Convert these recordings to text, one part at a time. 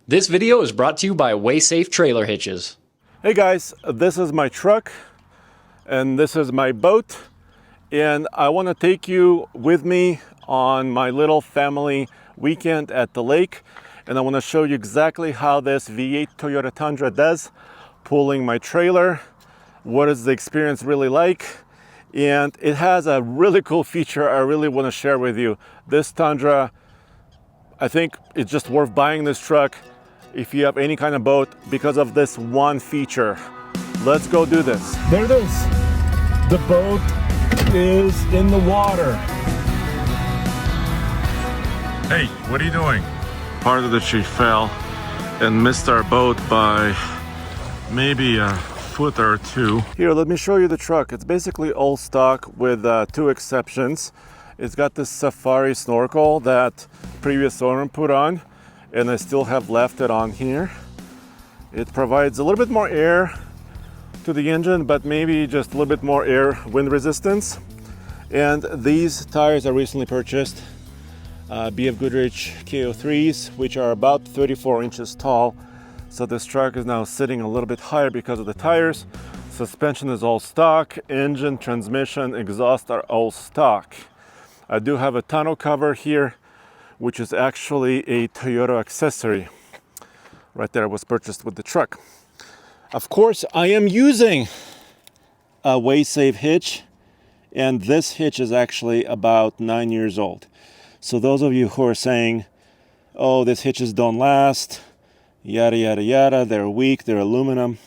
This video is brought to you by WaySafe Trailer Hitches. Hey guys, this is my truck and this is my boat, and I want to take you with me on my little family weekend at the lake, and I want to show you exactly how this V8 Toyota Tundra does, pulling my trailer. What is the experience really like? And it has a really cool feature I really want to share with you. This Tundra, I think it's just worth buying this truck if you have any kind of boat because of this one feature. Let's go do this. There it is. The boat is in the water. Hey, what are you doing? Part of the tree fell and missed our boat by maybe a foot or two. Here, let me show you the truck. It's basically all stock with two exceptions. It's got this safari snorkel that previous owner put on, and I still have left it on here. It provides a little bit more air to the engine, but maybe just a little bit more air wind resistance. And these tires are recently purchased, BF Goodrich KO3s, which are about 34 inches tall. So this truck is now sitting a little bit higher because of the tires. Suspension is all stock, engine, transmission, exhaust are all stock. I do have a tonneau cover here, which is actually a Toyota accessory. Right there, was purchased with the truck. Of course, I am using a WaySafe hitch, and this hitch is actually about 9 years old. So those of you who are saying, oh, these hitches don't last, yada, yada, yada, they're weak, they're aluminum.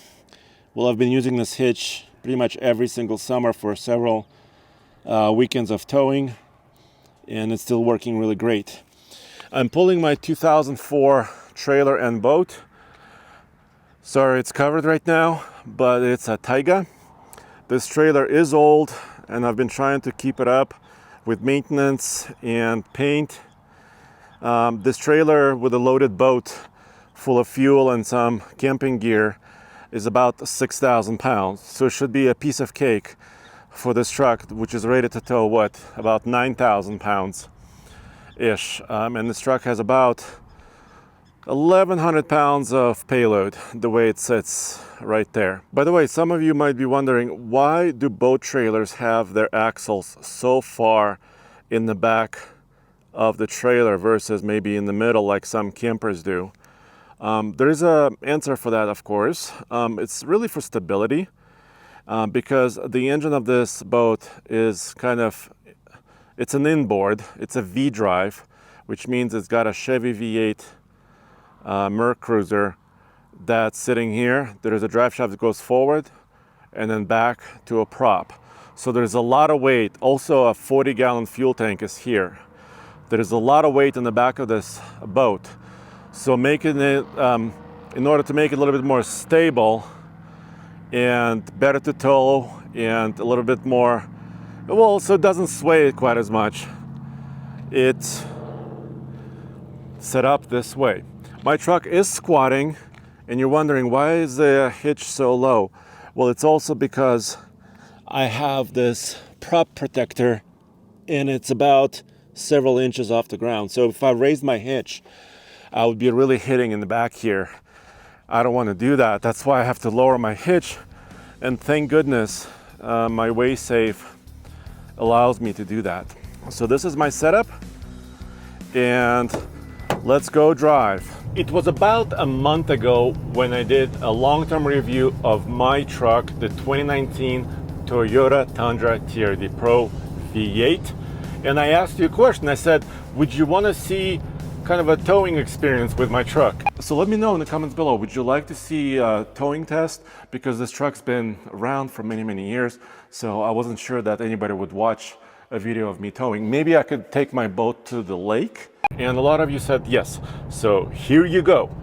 Well, I've been using this hitch pretty much every single summer for several weekends of towing, and it's still working really great. I'm pulling my 2004 trailer and boat. Sorry, it's covered right now, but it's a Taiga. This trailer is old, and I've been trying to keep it up with maintenance and paint. This trailer with a loaded boat full of fuel and some camping gear is about 6,000 pounds. So it should be a piece of cake for this truck, which is rated to tow, what, about 9,000 pounds ish. And this truck has about 1,100 pounds of payload, the way it sits right there. By the way, some of you might be wondering, why do boat trailers have their axles so far in the back of the trailer versus maybe in the middle like some campers do? There is an answer for that, of course. It's really for stability, because the engine of this boat is it's an inboard, it's a V drive, which means it's got a Chevy V8 Merc Cruiser that's sitting here. There's a drive shaft that goes forward and then back to a prop. So there's a lot of weight. Also, a 40-gallon fuel tank is here. There's a lot of weight in the back of this boat. So making it, in order to make it a little bit more stable and better to tow and a little bit more, well, so it doesn't sway quite as much, it's set up this way. My truck is squatting, and you're wondering, why is the hitch so low? Well, it's also because I have this prop protector, and it's about several inches off the ground. So if I raised my hitch, I would be really hitting in the back here. I don't want to do that. That's why I have to lower my hitch, and thank goodness my WaySafe allows me to do that. So this is my setup, and let's go drive. It was about a month ago when I did a long-term review of my truck, the 2019 Toyota Tundra TRD Pro V8. And I asked you a question. I said, would you want to see kind of a towing experience with my truck? So let me know in the comments below, would you like to see a towing test? Because this truck's been around for many, many years, so I wasn't sure that anybody would watch a video of me towing. Maybe I could take my boat to the lake, and a lot of you said yes. So here you go.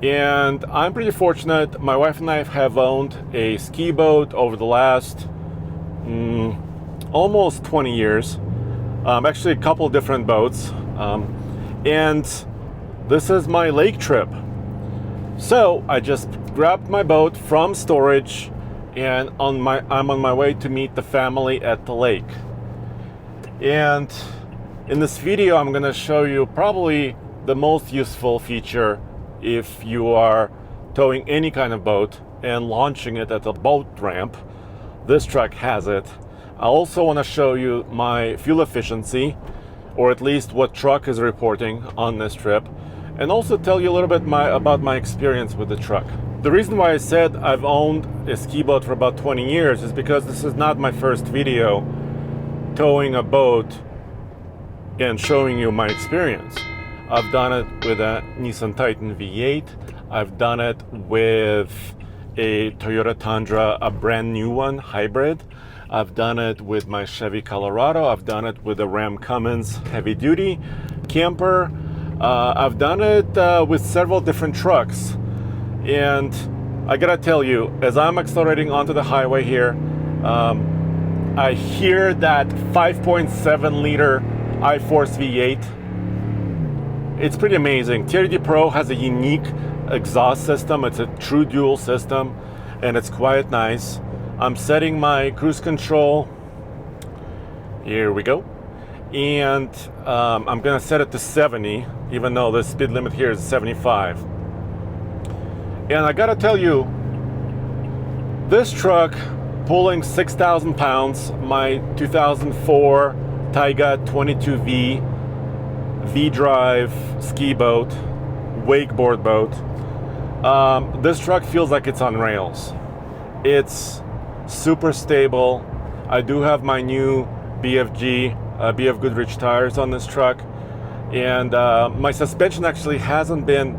And I'm pretty fortunate. My wife and I have owned a ski boat over the last almost 20 years. Actually a couple different boats. And this is my lake trip. So I just grabbed my boat from storage, and I'm on my way to meet the family at the lake. And in this video, I'm gonna show you probably the most useful feature if you are towing any kind of boat and launching it at a boat ramp. This truck has it. I also want to show you my fuel efficiency, or at least what truck is reporting on this trip, and also tell you a little bit about my experience with the truck. The reason why I said I've owned a ski boat for about 20 years is because this is not my first video towing a boat and showing you my experience. I've done it with a Nissan Titan V8. I've done it with a Toyota Tundra, a brand new one, hybrid. I've done it with my Chevy Colorado. I've done it with a Ram Cummins heavy duty camper. I've done it with several different trucks. And I gotta tell you, as I'm accelerating onto the highway here, I hear that 5.7 liter I-Force V8. It's pretty amazing. TRD Pro has a unique exhaust system. It's a true dual system, and it's quite nice. I'm setting my cruise control. Here we go. And I'm gonna set it to 70, even though the speed limit here is 75. And I gotta tell you, this truck pulling 6,000 pounds, my 2004 Taiga 22V V-Drive ski boat, wakeboard boat. This truck feels like it's on rails. It's super stable. I do have my new BF Goodrich tires on this truck, and my suspension actually hasn't been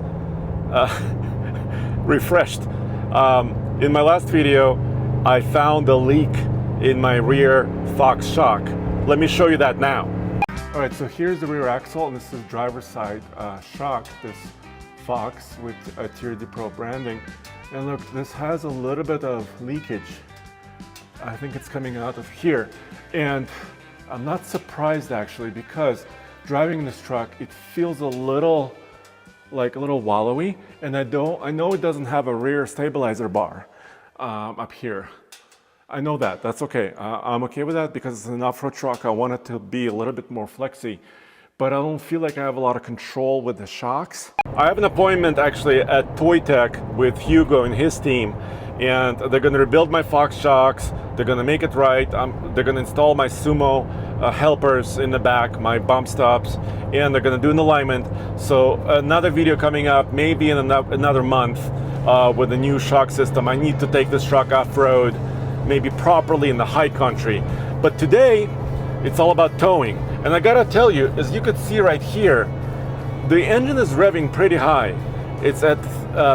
refreshed. In my last video, I found a leak in my rear Fox shock. Let me show you that now. All right, so here's the rear axle, and this is driver's side shock, this Fox with a TRD Pro branding. And look, this has a little bit of leakage. I think it's coming out of here. And I'm not surprised actually, because driving this truck, it feels a little wallowy, and I know it doesn't have a rear stabilizer bar up here. I know that. That's okay. I'm okay with that because it's an off-road truck. I want it to be a little bit more flexy, but I don't feel like I have a lot of control with the shocks. I have an appointment actually at Toy Tech with Hugo and his team, and they're going to rebuild my Fox shocks. They're going to make it right. They're going to install my Sumo helpers in the back, my bump stops, and they're going to do an alignment. So another video coming up maybe in another month with the new shock system. I need to take this truck off-road, maybe properly in the high country. But today, it's all about towing. And I gotta tell you, as you could see right here, the engine is revving pretty high. It's at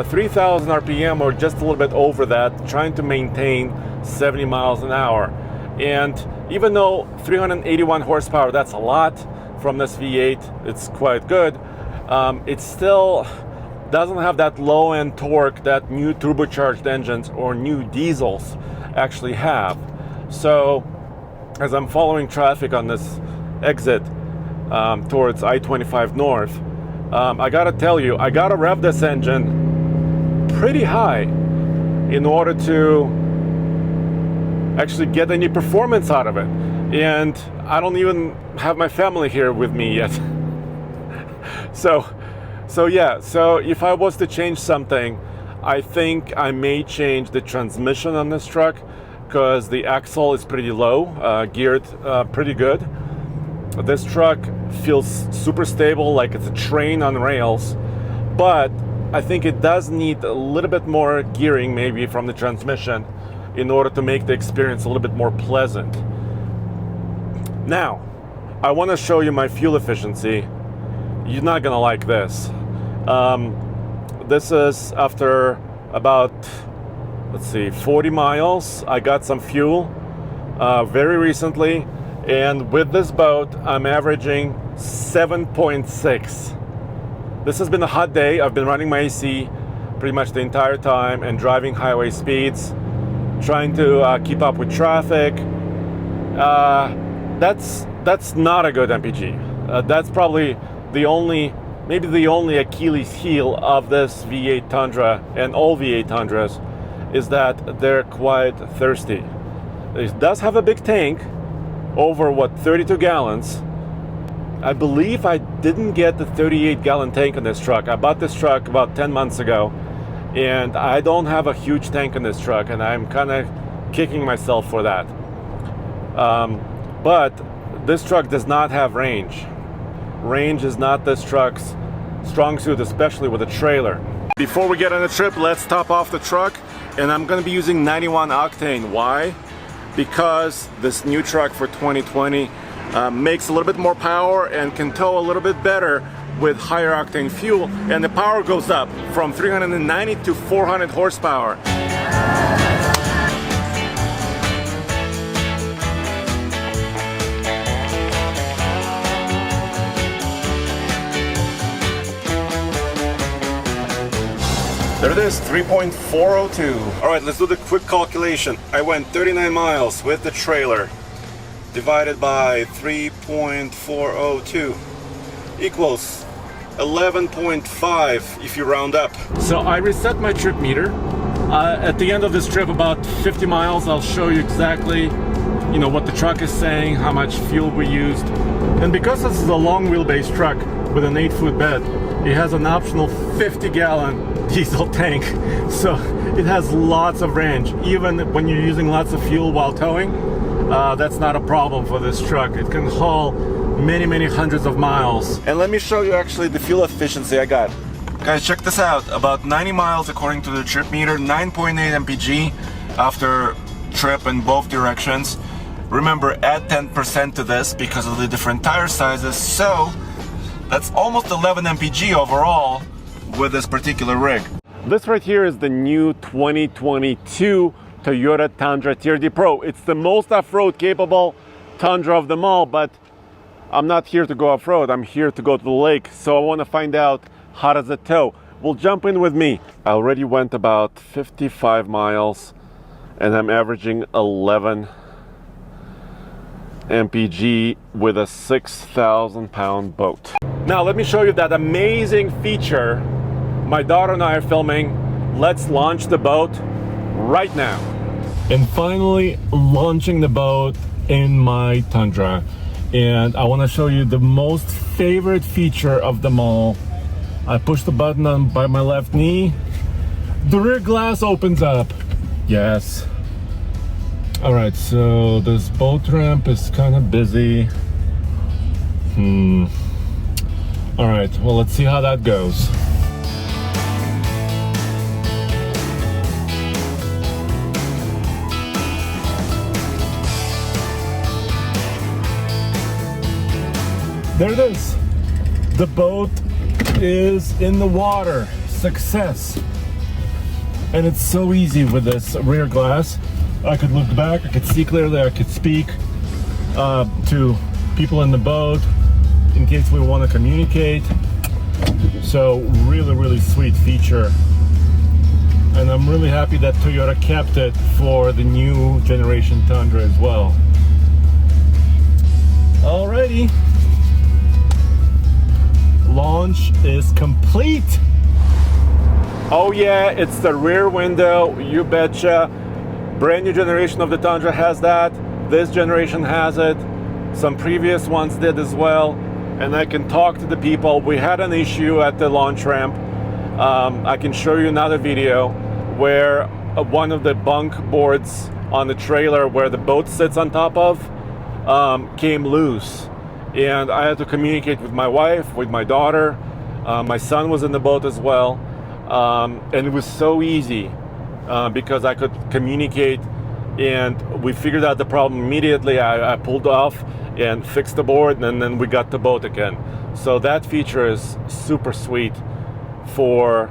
3,000 RPM or just a little bit over that, trying to maintain 70 miles an hour. And even though 381 horsepower, that's a lot from this V8, it's quite good, it still doesn't have that low-end torque that new turbocharged engines or new diesels actually have. So as I'm following traffic on this exit towards I-25 North, I gotta tell you, I gotta rev this engine pretty high in order to actually get any performance out of it. And I don't even have my family here with me yet. So if I was to change something, I think I may change the transmission on this truck, because the axle is pretty low, geared pretty good. This truck feels super stable, like it's a train on rails, but I think it does need a little bit more gearing maybe from the transmission in order to make the experience a little bit more pleasant. Now, I want to show you my fuel efficiency. You're not gonna like this. This is after about, 40 miles. I got some fuel very recently, and with this boat, I'm averaging 7.6. This has been a hot day. I've been running my AC pretty much the entire time and driving highway speeds, trying to keep up with traffic. That's not a good MPG. That's probably maybe the only Achilles heel of this V8 Tundra and all V8 Tundras is that they're quite thirsty. It does have a big tank, over 32 gallons, I believe I didn't get the 38-gallon tank on this truck. I bought this truck about 10 months ago, and I don't have a huge tank on this truck, and I'm kind of kicking myself for that. But this truck does not have range. Range is not this truck's strong suit, especially with a trailer. Before we get on the trip, let's top off the truck, and I'm going to be using 91 octane. Why? Because this new truck for 2020 makes a little bit more power and can tow a little bit better with higher octane fuel, and the power goes up from 390 to 400 horsepower. There it is, 3.402. All right, let's do the quick calculation. I went 39 miles with the trailer, divided by 3.402 equals 11.5 if you round up. So I reset my trip meter. At the end of this trip, about 50 miles, I'll show you exactly, what the truck is saying, how much fuel we used. And because this is a long wheelbase truck with an 8-foot bed, it has an optional 50-gallon diesel tank, so it has lots of range. Even when you're using lots of fuel while towing, that's not a problem for this truck. It can haul many hundreds of miles. And let me show you actually the fuel efficiency I got. Guys, check this out. About 90 miles according to the trip meter, 9.8 mpg after trip in both directions. Remember, add 10% to this because of the different tire sizes, so that's almost 11 mpg overall with this particular rig. This right here is the new 2022 Toyota Tundra TRD Pro. It's the most off-road capable Tundra of them all, but I'm not here to go off-road. I'm here to go to the lake, so I want to find out how does it tow. Well, jump in with me. I already went about 55 miles and I'm averaging 11 mpg with a 6,000 pound boat. Now let me show you that amazing feature my daughter and I are filming. Let's launch the boat right now. And finally launching the boat in my Tundra. And I want to show you the most favorite feature of them all. I push the button on by my left knee. The rear glass opens up. Yes. All right, so this boat ramp is kind of busy. All right, well, let's see how that goes. There it is. The boat is in the water. Success. And it's so easy with this rear glass. I could look back, I could see clearly, I could speak to people in the boat in case we want to communicate. So really sweet feature. And I'm really happy that Toyota kept it for the new generation Tundra as well. Alrighty. Launch is complete. Oh yeah, it's the rear window, you betcha. Brand new generation of the Tundra has that. This generation has it. Some previous ones did as well. And I can talk to the people. We had an issue at the launch ramp. I can show you another video where one of the bunk boards on the trailer where the boat sits on top of came loose. And I had to communicate with my wife, with my daughter. My son was in the boat as well. And it was so easy because I could communicate, and we figured out the problem immediately. I pulled off and fixed the board, and then we got the boat again. So that feature is super sweet for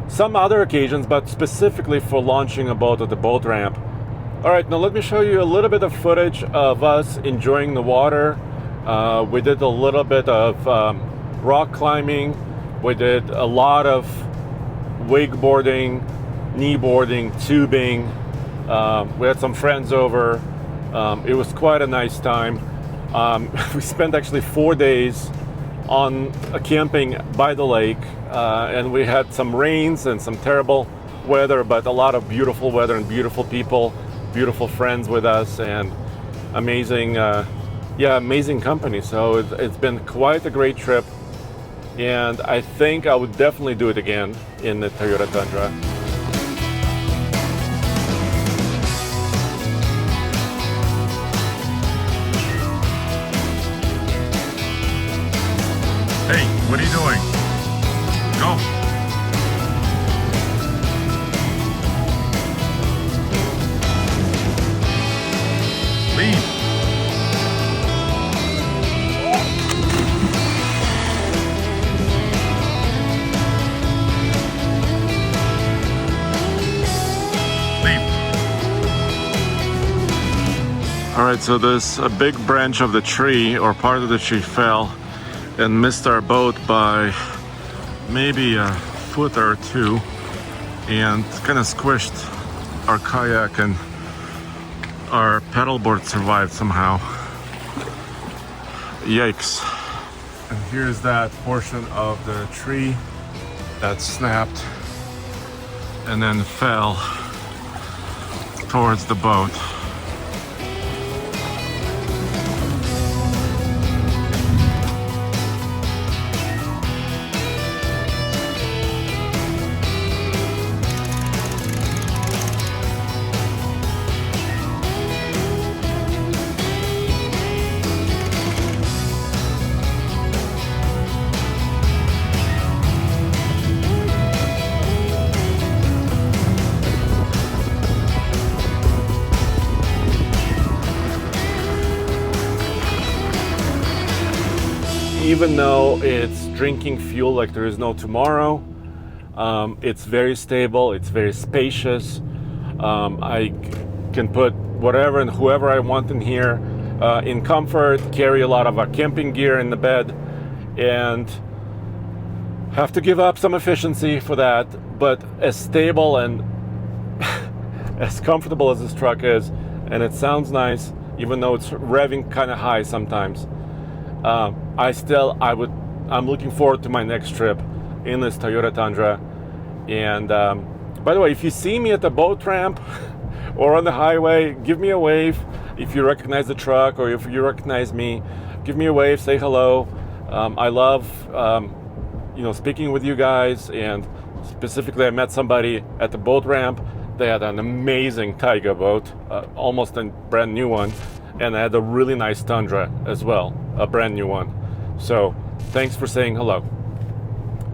some other occasions, but specifically for launching a boat at the boat ramp. All right, now let me show you a little bit of footage of us enjoying the water. We did a little bit of rock climbing. We did a lot of wakeboarding, kneeboarding, tubing. We had some friends over. It was quite a nice time. We spent actually 4 days on camping by the lake, and we had some rains and some terrible weather, but a lot of beautiful weather and beautiful people, beautiful friends with us, and amazing yeah, amazing company. So it's been quite a great trip, and I think I would definitely do it again in the Toyota Tundra. Hey, what are you doing? Go. Leave. All right, so this a big branch of the tree or part of the tree fell and missed our boat by maybe a foot or two, and kind of squished our kayak, and our paddleboard survived somehow. Yikes. And here's that portion of the tree that snapped and then fell towards the boat. Even though it's drinking fuel like there is no tomorrow, it's very stable, it's very spacious. I can put whatever and whoever I want in here in comfort, carry a lot of our camping gear in the bed, and have to give up some efficiency for that, but as stable and as comfortable as this truck is, and it sounds nice, even though it's revving kind of high sometimes. I'm looking forward to my next trip in this Toyota Tundra. And by the way, if you see me at the boat ramp or on the highway, give me a wave. If you recognize the truck or if you recognize me, give me a wave, say hello. I love speaking with you guys, and specifically I met somebody at the boat ramp. They had an amazing Taiga boat, almost a brand new one, and I had a really nice Tundra as well, a brand new one. So thanks for saying hello.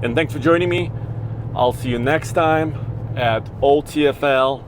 And thanks for joining me. I'll see you next time at oldtfl.com.